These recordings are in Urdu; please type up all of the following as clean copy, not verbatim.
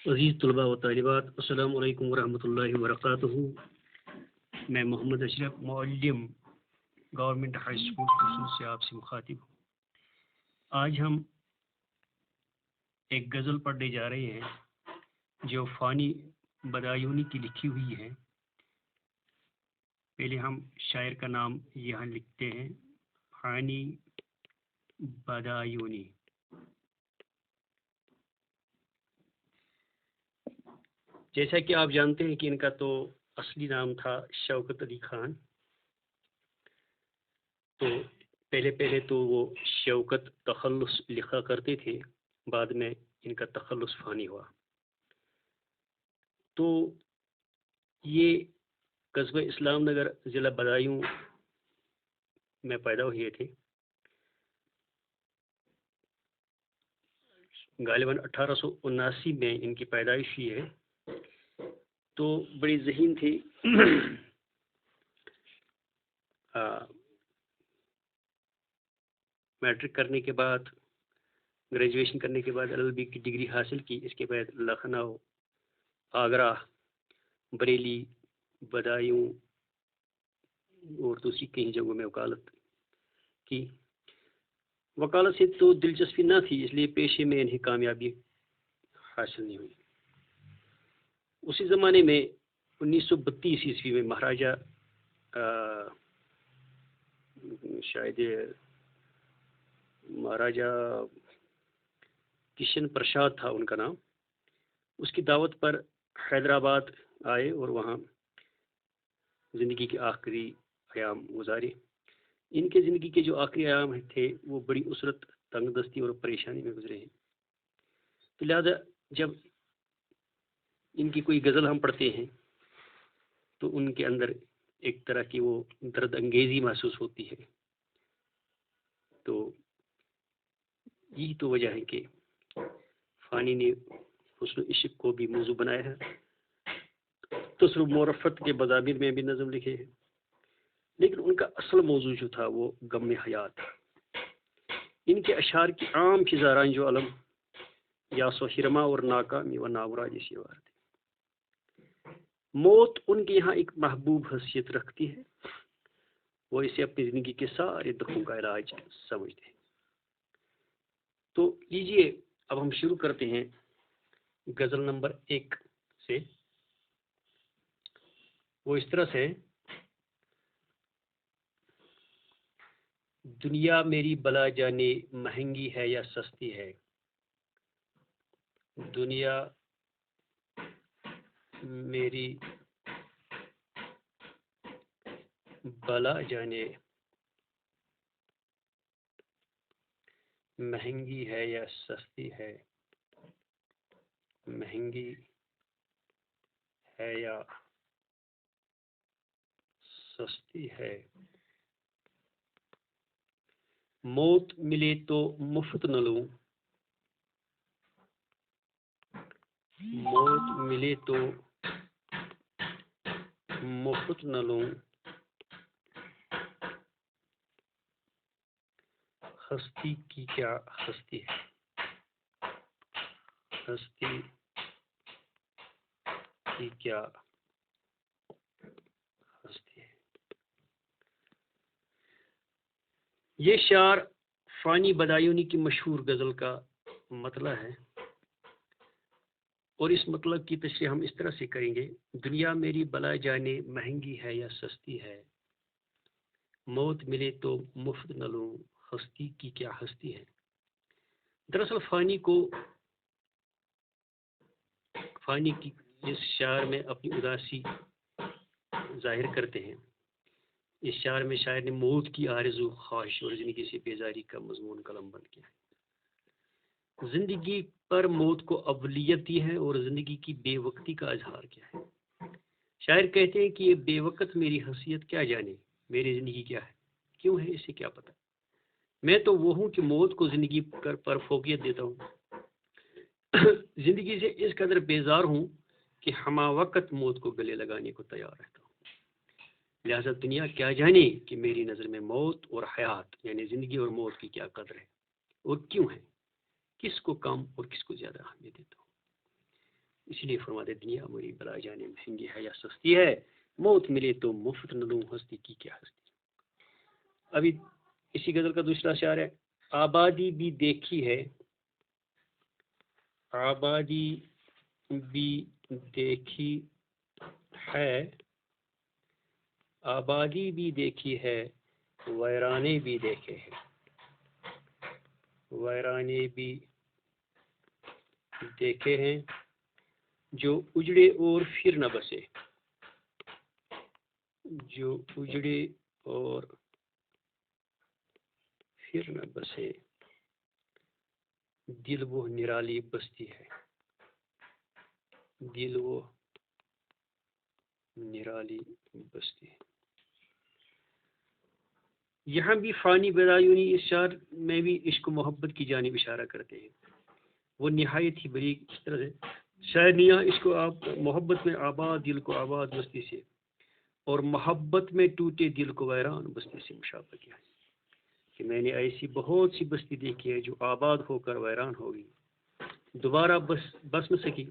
عزیز طلباء و طالبات، السلام علیکم ورحمۃ اللہ وبرکاتہ۔ میں محمد اشرف، معلم گورنمنٹ ہائی اسکول حصول سے آپ سے مخاطب ہوں۔ آج ہم ایک غزل پڑھنے جا رہے ہیں جو فانی بدایونی کی لکھی ہوئی ہے۔ پہلے ہم شاعر کا نام یہاں لکھتے ہیں، فانی بدایونی۔ جیسا کہ آپ جانتے ہیں کہ ان کا تو اصلی نام تھا شوکت علی خان، تو پہلے تو وہ شوکت تخلص لکھا کرتے تھے، بعد میں ان کا تخلص فانی ہوا۔ تو یہ قصبہ اسلام نگر ضلع بدایوں میں پیدا ہوئے تھے۔ غالباً 1879 میں ان کی پیدائش ہوئی ہے۔ تو بڑی ذہین تھی، میٹرک کرنے کے بعد، گریجویشن کرنے کے بعد LLB کی ڈگری حاصل کی۔ اس کے بعد لکھنؤ، آگرہ، بریلی، بدایوں اور دوسری کئی جگہوں میں وکالت کی۔ وکالت سے تو دلچسپی نہ تھی، اس لیے پیشے میں انہیں کامیابی حاصل نہیں ہوئی۔ اسی زمانے میں 1932 عیسوی میں مہاراجہ شاید مہاراجہ کشن پرساد تھا ان کا نام، اس کی دعوت پر حیدرآباد آئے اور وہاں زندگی کے آخری ایام گزارے۔ ان کے زندگی کے جو آخری ایام تھے وہ بڑی اسرت، تنگ دستی اور پریشانی میں گزرے ہیں۔ تو لہذا جب ان کی کوئی غزل ہم پڑھتے ہیں تو ان کے اندر ایک طرح کی وہ درد انگیزی محسوس ہوتی ہے۔ تو یہی تو وجہ ہے کہ فانی نے حسن و عشق کو بھی موضوع بنایا ہے۔ تصرف معرفت کے مضامین میں بھی نظم لکھے ہیں، لیکن ان کا اصل موضوع جو تھا وہ غم حیات۔ ان کے اشعار کی عام فضا رنج و علم، یا سوہرما اور ناکامی و نامرادی سی وار تھی۔ موت ان کے یہاں ایک محبوب حیثیت رکھتی ہے، وہ اسے اپنی زندگی کے سارے دکھوں کا علاج سمجھتے ہیں۔ تو لیجئے اب ہم شروع کرتے ہیں غزل نمبر 1 سے۔ وہ اس طرح سے: دنیا میری بلا جانے مہنگی ہے یا سستی ہے، دنیا میری بلا جانے مہنگی ہے یا سستی ہے، مہنگی ہے یا سستی ہے، موت ملے تو مفت نہ لوں، موت ملے تو مفت نہ لوں، ہستی کی کیا ہستی ہے، ہستی کی کیا ہستی ہے۔ یہ شعر فانی بدایونی کی مشہور غزل کا مطلع ہے، اور اس مطلب کی تشریح ہم اس طرح سے کریں گے: دنیا میری بلا جانے مہنگی ہے یا سستی ہے، موت ملے تو مفت نہ لوں، ہستی کی کیا ہستی ہے۔ دراصل فانی کی اس شعر میں اپنی اداسی ظاہر کرتے ہیں۔ اس شعر میں شاعر نے موت کی آرزو، خواہش اور زندگی سے بیزاری کا مضمون قلم بند کیا ہے۔ زندگی پر موت کو اولیت دی ہے اور زندگی کی بے وقتی کا اظہار کیا ہے۔ شاعر کہتے ہیں کہ یہ بے وقت میری حیثیت کیا جانے، میری زندگی کیا ہے، کیوں ہے اسے کیا پتہ۔ میں تو وہ ہوں کہ موت کو زندگی پر فوقیت دیتا ہوں، زندگی سے اس قدر بیزار ہوں کہ ہمہ وقت موت کو گلے لگانے کو تیار رہتا ہوں۔ لہذا دنیا کیا جانے کہ میری نظر میں موت اور حیات یعنی زندگی اور موت کی کیا قدر ہے اور کیوں ہے، کس کو کم اور کس کو زیادہ اہمیت دیتا ہوں۔ اس لیے فرماتے دنیا میری بلا جانے مہنگی ہے یا سستی ہے، موت ملے تو مفت نہ لوں ہستی کی کیا ہستی۔ ابھی اسی غزل کا دوسرا شعر ہے، آبادی بھی دیکھی ہے، آبادی بھی دیکھی ہے، آبادی بھی دیکھی ہے، ویرانے بھی دیکھے ہیں، ویرانے بھی دیکھے ہیں، جو اجڑے اور پھر نہ بسے، جو اجڑے اور پھر نہ بسے، دل وہ نرالی بستی ہے، دل وہ نرالی بستی ہے۔ یہاں بھی فانی بدایونی اس شعر میں بھی عشق و محبت کی جانب اشارہ کرتے ہیں، وہ نہایت ہی بڑی اس طرح سے شاید یہاں اس کو آپ محبت میں آباد دل کو آباد بستی سے اور محبت میں ٹوٹے دل کو ویران بستی سے مشابہ کیا ہے کہ میں نے ایسی بہت سی بستی دیکھی ہے جو آباد ہو کر ویران ہوگی، دوبارہ بس نہ سکی،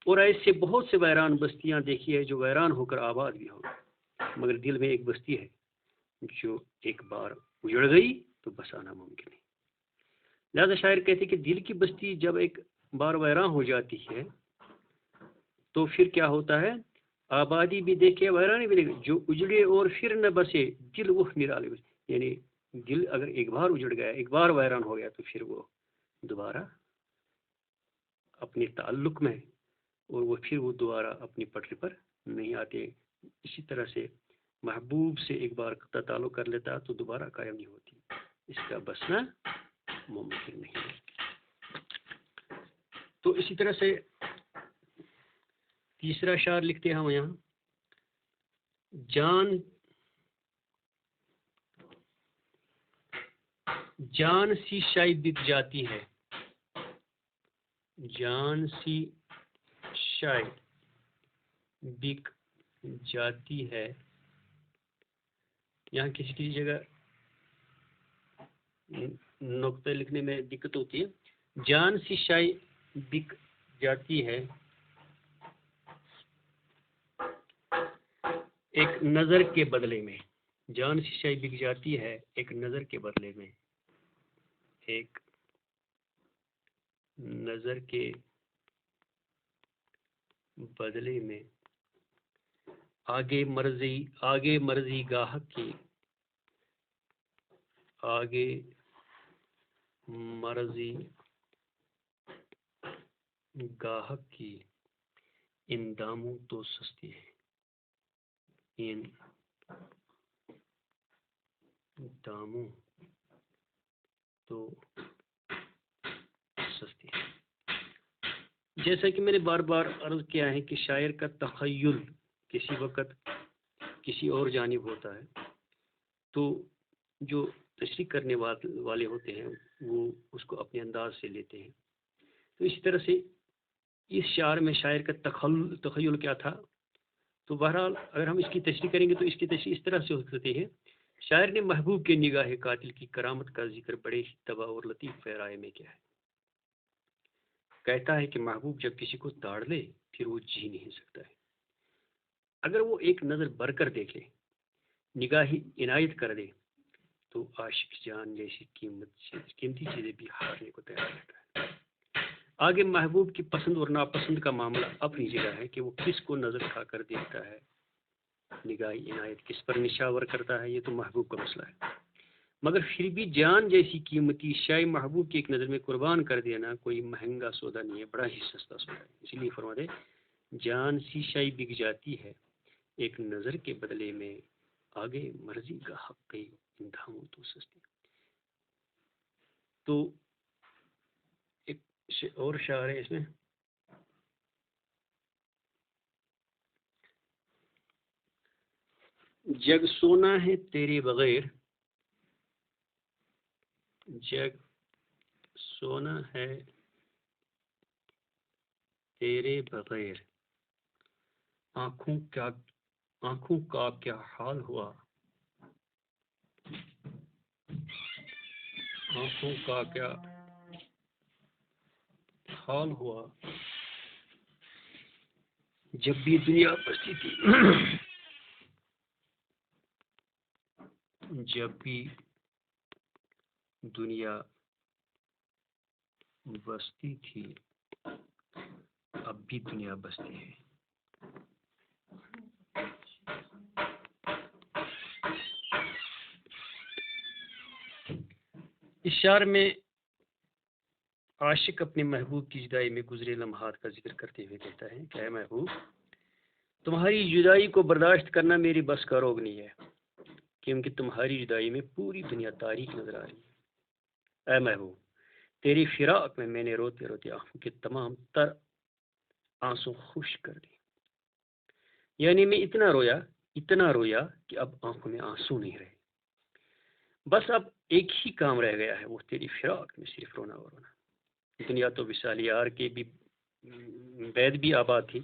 اور ایسے بہت سے ویران بستیاں دیکھی ہے جو ویران ہو کر آباد بھی ہوگی، مگر دل میں ایک بستی ہے جو ایک بار اجڑ گئی تو بسانا ممکن ہے۔ لہذا شاعر کہتے کہ دل کی بستی جب ایک بار ویران ہو جاتی ہے تو پھر کیا ہوتا ہے، آبادی بھی دیکھے ویرانی بھی دیکھے، جو اجڑے اور پھر نہ بسے دل وہ نرالے بسے، یعنی دل اگر ایک بار اجڑ گیا، ایک بار ویران ہو گیا تو پھر وہ دوبارہ اپنے تعلق میں اور وہ دوبارہ اپنی پٹری پر نہیں آتے۔ اسی طرح سے محبوب سے ایک بار قطع تعلق کر لیتا تو دوبارہ قائم نہیں ہوتی، اس کا بسنا ممکن نہیں ہے۔ تو اسی طرح سے تیسرا شعر لکھتے ہیں ہم یہاں، جان سی شائی بک جاتی ہے، جان سی شائی بک جاتی ہے، یہاں کسی جگہ نقطہ لکھنے میں دقت ہوتی ہے، جان سی شائی بک جاتی ہے ایک نظر کے بدلے میں، جان سی شائی بک جاتی ہے ایک نظر کے بدلے میں، ایک نظر کے بدلے میں، آگے مرضی گاہک کی، آگے مرضی گاہک کی، ان داموں تو سستی ہے، ان داموں تو سستی ہے۔ جیسا کہ میں نے بار بار عرض کیا ہے کہ شاعر کا تخیل کسی وقت کسی اور جانب ہوتا ہے، تو جو تشریح کرنے والے ہوتے ہیں وہ اس کو اپنے انداز سے لیتے ہیں۔ تو اسی طرح سے اس شعر میں شاعر کا تخیل کیا تھا، تو بہرحال اگر ہم اس کی تشریح کریں گے تو اس کی تشریح اس طرح سے ہو سکتی ہے، شاعر نے محبوب کے نگاہ قاتل کی کرامت کا ذکر بڑے ہی طبع اور لطیف پیرائے میں کیا ہے، کہتا ہے کہ محبوب جب کسی کو تاڑ لے پھر وہ جی نہیں سکتا ہے، اگر وہ ایک نظر بھر کر دیکھے، نگاہی عنایت کر دے تو عاشق جان جیسی قیمتی چیزیں بھی ہارنے کو تیار رہتا ہے۔ آگے محبوب کی پسند اور ناپسند کا معاملہ اپنی جگہ ہے کہ وہ کس کو نظر کھا کر دیکھتا ہے، نگاہی عنایت کس پر نشاور کرتا ہے، یہ تو محبوب کا مسئلہ ہے، مگر پھر بھی جان جیسی قیمتی شے محبوب کی ایک نظر میں قربان کر دینا کوئی مہنگا سودا نہیں ہے، بڑا ہی سستا سودا ہے۔ اسی لیے فرما دے جان سی شے بک جاتی ہے ایک نظر کے بدلے میں، آگے مرضی کا حق گئی ان دھاموں تو سستی۔ تو ایک اور شعر ہے اس میں، جگ سونا ہے تیرے بغیر، جگ سونا ہے تیرے بغیر، آنکھوں کا کیا حال ہوا، آنکھوں کا کیا حال ہوا، جب بھی دنیا بستی تھی جب بھی دنیا بستی تھی اب بھی دنیا بستی ہے. اس شعر میں عاشق اپنے محبوب کی جدائی میں گزرے لمحات کا ذکر کرتے ہوئے کہتا ہے کہ اے محبوب، تمہاری جدائی کو برداشت کرنا میری بس کا روگ نہیں ہے، کیونکہ تمہاری جدائی میں پوری دنیا تاریک نظر آ رہی ہے. اے محبوب، تیری فراق میں نے روتے روتے آنکھوں کے تمام تر آنسو خشک کر دی. یعنی میں اتنا رویا کہ اب آنکھوں میں آنسو نہیں رہے. بس اب ایک ہی کام رہ گیا ہے، وہ تیری فراق میں صرف رونا اور رونا. دنیا تو وصال یار کے بھی بعد بھی آباد تھی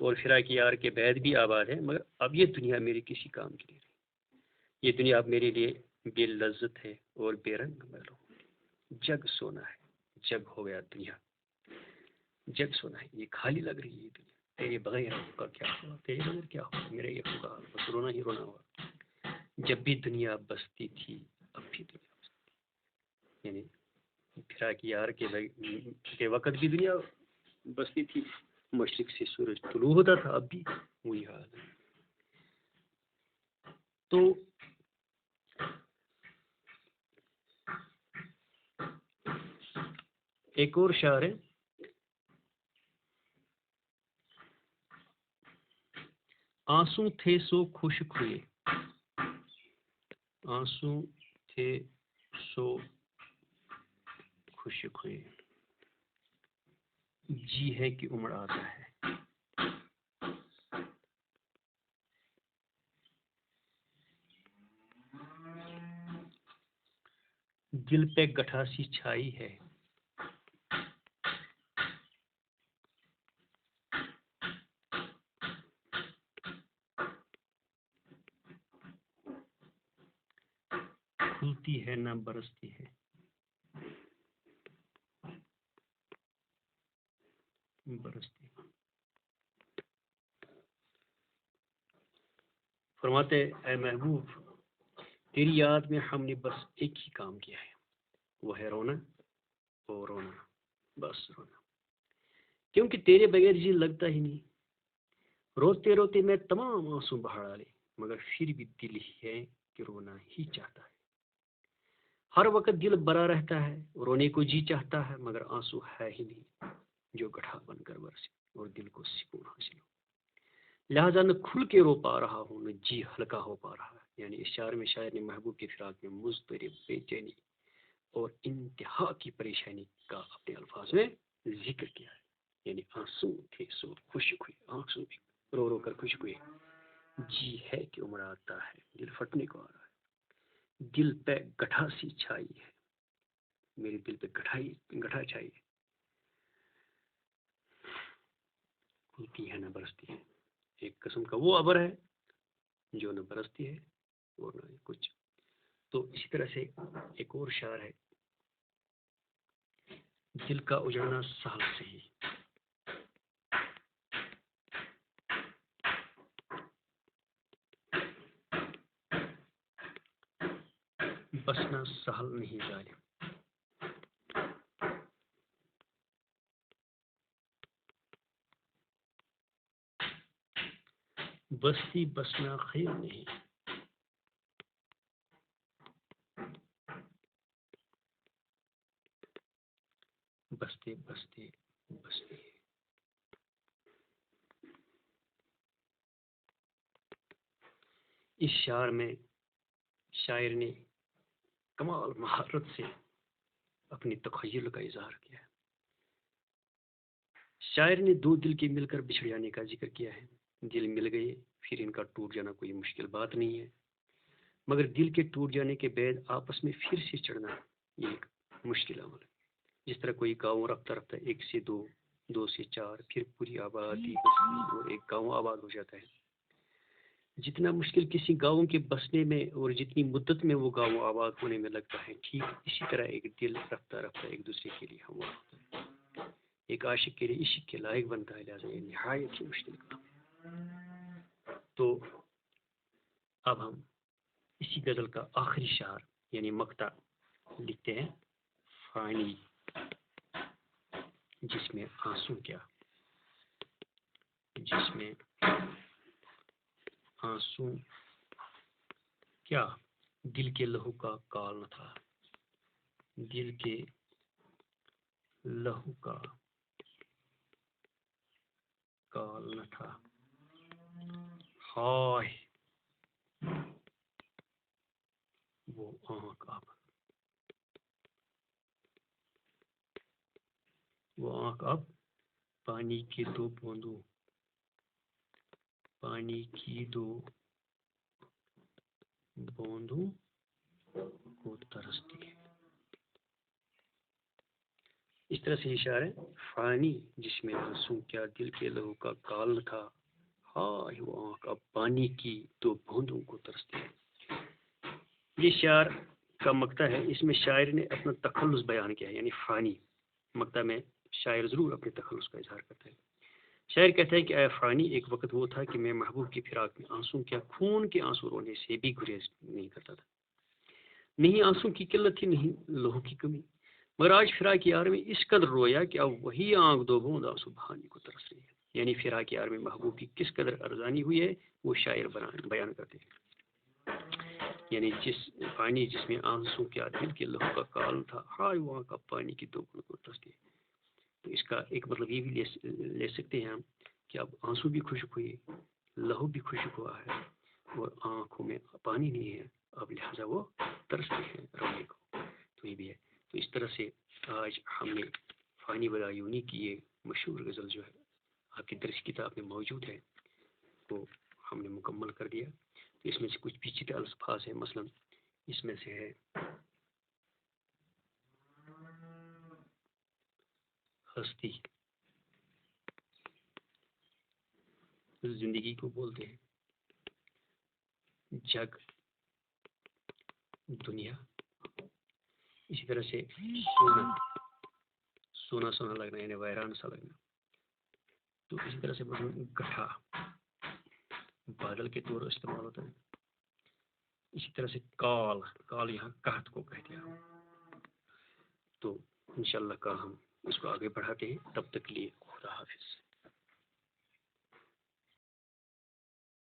اور فراق یار کے بعد بھی آباد ہے، مگر اب یہ دنیا میری کسی کام کی نہیں رہی. یہ دنیا اب میرے لیے بے لذت ہے اور بے رنگ معلوم. جگ سونا ہے، جگ ہو گیا دنیا، جگ سونا ہے، یہ خالی لگ رہی ہے دنیا. تیرے بغیر کا کیا ہوا، تیرے بغیر کیا ہوا، میرے یہ کا بس رونا ہی رونا ہوا. جب بھی دنیا بستی تھی اب بھی دنیا بستی، یعنی فراق یار کے وقت بھی دنیا بستی تھی، مشرق سے سورج طلوع ہوتا تھا، اب بھی وہی حال ہے. تو ایک اور شعر ہے، آنسو تھے سو خشک ہوئے، آنسو تھے سو خشک ہوئے، جی ہے کہ عمر آتا ہے. دل پہ گٹھاسی چھائی ہے، کھلتی ہے نہ برستی ہے، برستی. فرماتے اے محبوب، تیری یاد میں ہم نے بس ایک ہی کام کیا ہے، وہ ہے رونا اور رونا، بس رونا. کیونکہ تیرے بغیر جی لگتا ہی نہیں. روتے روتے میں تمام آنسو بہا ڈالے، مگر پھر بھی دل ہی ہے کہ رونا ہی چاہتا ہے. ہر وقت دل بھرا رہتا ہے، رونے کو جی چاہتا ہے، مگر آنسو ہے ہی نہیں جو گٹھا بن کر برسے اور دل کو سکون حاصل ہو. لہذا نہ کھل کے رو پا رہا ہوں، نہ جی ہلکا ہو پا رہا ہے. یعنی اس شعر میں شاعر نے محبوب کی فراق میں مضطرب، بے چینی اور انتہا کی پریشانی کا اپنے الفاظ میں ذکر کیا ہے. یعنی آنسو تھے سو خشک ہوئے، آنسو بھی رو رو کر خشک ہوئے، جی ہے کہ عمر آتا ہے، دل پھٹنے کو آ رہا ہے. دل پہ گٹھاسی چھائی ہے، میرے دل پہ گٹھا چھائی ہے، کھلتی ہے نہ برستی ہے. ایک قسم کا وہ ابر ہے جو نہ برستی ہے اور نہ کچھ. تو اسی طرح سے ایک اور شعر ہے، دل کا اجڑنا سہل سہی، بسنا سہل نہیں ظالم. بستی بسنا خیر نہیں، بستے بستے بستے. اس شعر میں شاعر نے کمال مہارت سے اپنی تخیل کا اظہار کیا ہے. شاعر نے دو دل کے مل کر بچھڑ جانے کا ذکر کیا ہے. دل مل گئے، پھر ان کا ٹوٹ جانا کوئی مشکل بات نہیں ہے، مگر دل کے ٹوٹ جانے کے بعد آپس میں پھر سے چڑھنا یہ ایک مشکل عمل ہے. جس طرح کوئی گاؤں رفتہ رفتہ ایک سے دو، دو سے چار، پھر پوری آبادی بستی اور ایک گاؤں آباد ہو جاتا ہے. جتنا مشکل کسی گاؤں کے بسنے میں اور جتنی مدت میں وہ گاؤں آباد ہونے میں لگتا ہے، ٹھیک اسی طرح ایک دل رفتہ رفتہ ایک دوسرے کے لیے ہوا ہوتا ہے. ایک عاشق کے لیے عشق کے لائق بنتا ہے، لہٰذا یہ نہایت ہی مشکل کام۔ تو اب ہم اسی غزل کا آخری شعر یعنی مقطع لکھتے ہیں، فانی جس میں آنسو کیا، جس میں آنسو کیا، دل کے لہو کا کال نہ تھا، دل کے لہو کا کال نہ تھا، ہائے وہ آنکھ اب، وہ آنکھ اب پانی کی دو بوندوں، پانی کی دو بوندوں کو ترستی ہے۔ اس طرح سے اشارہ ہے، فانی جس میں آنسو کیا، دل کے لہو کا کال نہ تھا، ہائے وہ آنکھ اب پانی کی دو بوندوں کو ترستی ہے۔ یہ شعر کا مقطع ہے، اس میں شاعر نے اپنا تخلص بیان کیا ہے، یعنی فانی مقطع میں شاعر ضرور اپنے تخلص کا اظہار کرتا ہے۔ شاعر کہتا ہے کہ اے فانی، ایک وقت وہ تھا کہ میں محبوب کی فراق میں آنسو کیا، خون کے آنسو رونے سے بھی گریز نہیں کرتا تھا، نہیں آنسو کی قلت تھی، نہیں لہو کی کمی، مگر آج فراق یار میں اس قدر رویا کہ اب وہی آنکھ دو بوند آنسو بہانے کو ترس رہی ہے۔ یعنی فراق یار میں محبوب کی کس قدر ارزانی ہوئی ہے وہ شاعر بیان کرتے ہیں۔ یعنی جس پانی جس میں آنسو کیا، دل کے لہو کا کال تھا، ہائے وہاں کا پانی کی دو بوند کو ترستی ہے۔ تو اس کا ایک مطلب یہ بھی لے سکتے ہیں ہم کہ اب آنسو بھی خشک ہوئے، لہو بھی خشک ہوا ہے، اور آنکھوں میں پانی نہیں ہے، اب لہٰذا وہ ترستے ہیں رونے کو۔ تو یہ بھی ہے۔ تو اس طرح سے آج ہم نے فانی بدایونی کی یہ مشہور غزل جو ہے آپ کی درس کتاب میں موجود ہے وہ ہم نے مکمل کر دیا۔ تو اس میں سے کچھ پیچیدہ الفاظ ہیں، مثلا اس میں سے ہے ہستی، زندگی کو بولتے ہیں، جگ، دنیا، اسی طرح سے سونا، سونا سونا لگنا یعنی ویران سا لگنا، تو اسی طرح سے گٹھا بادل کے طور استعمال ہوتا ہے، اسی طرح سے کال، کال یہاں قحط کو کہتے ہیں۔ تو انشاءاللہ کل ہم اس کو آگے بڑھاتے ہیں، تب تک کے لیے خدا حافظ۔